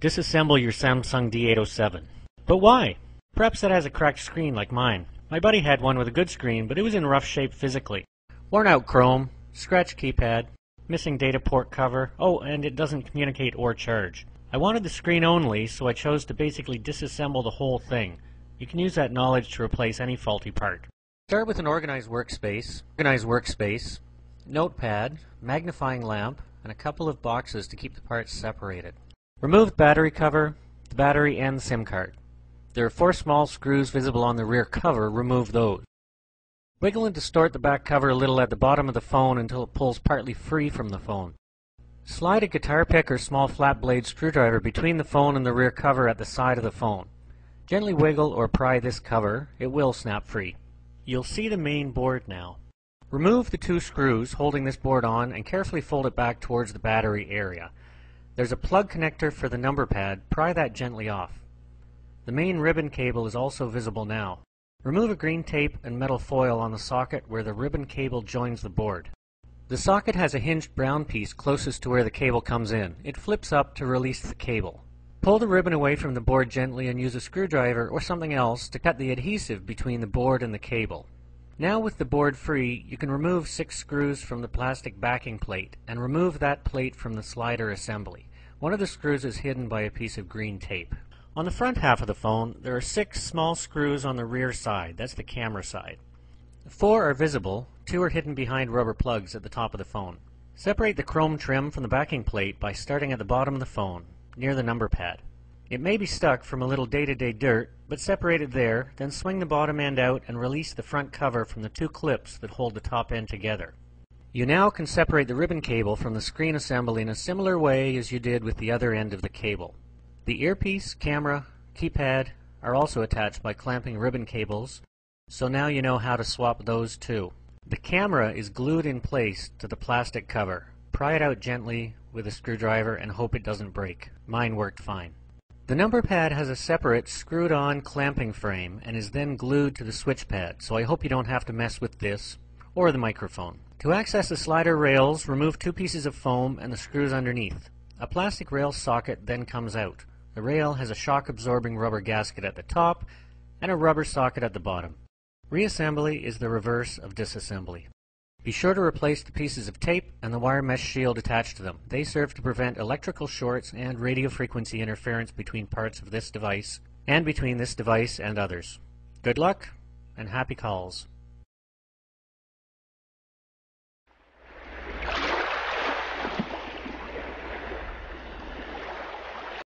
Disassemble your Samsung D807. But why? Perhaps it has a cracked screen like mine. My buddy had one with a good screen, but it was in rough shape physically. Worn out chrome, scratched keypad, missing data port cover, oh, and it doesn't communicate or charge. I wanted the screen only, so I chose to basically disassemble the whole thing. You can use that knowledge to replace any faulty part. Start with an organized workspace, notepad, magnifying lamp, and a couple of boxes to keep the parts separated. Remove the battery cover, the battery, and the SIM card. There are 4 small screws visible on the rear cover. Remove those. Wiggle and distort the back cover a little at the bottom of the phone until it pulls partly free from the phone. Slide a guitar pick or small flat blade screwdriver between the phone and the rear cover at the side of the phone. Gently wiggle or pry this cover. It will snap free. You'll see the main board now. Remove the 2 screws holding this board on and carefully fold it back towards the battery area. There's a plug connector for the number pad. Pry that gently off. The main ribbon cable is also visible now. Remove a green tape and metal foil on the socket where the ribbon cable joins the board. The socket has a hinged brown piece closest to where the cable comes in. It flips up to release the cable. Pull the ribbon away from the board gently and use a screwdriver or something else to cut the adhesive between the board and the cable. Now with the board free, you can remove 6 screws from the plastic backing plate and remove that plate from the slider assembly. One of the screws is hidden by a piece of green tape. On the front half of the phone, there are 6 small screws on the rear side. That's the camera side. 4 are visible. 2 are hidden behind rubber plugs at the top of the phone. Separate the chrome trim from the backing plate by starting at the bottom of the phone, near the number pad. It may be stuck from a little day-to-day dirt, but separate it there, then swing the bottom end out and release the front cover from the 2 clips that hold the top end together. You now can separate the ribbon cable from the screen assembly in a similar way as you did with the other end of the cable. The earpiece, camera, keypad are also attached by clamping ribbon cables, so now you know how to swap those too. The camera is glued in place to the plastic cover. Pry it out gently with a screwdriver and hope it doesn't break. Mine worked fine. The number pad has a separate screwed-on clamping frame and is then glued to the switch pad, so I hope you don't have to mess with this or the microphone. To access the slider rails, remove 2 pieces of foam and the screws underneath. A plastic rail socket then comes out. The rail has a shock-absorbing rubber gasket at the top and a rubber socket at the bottom. Reassembly is the reverse of disassembly. Be sure to replace the pieces of tape and the wire mesh shield attached to them. They serve to prevent electrical shorts and radio frequency interference between parts of this device and between this device and others. Good luck and happy calls.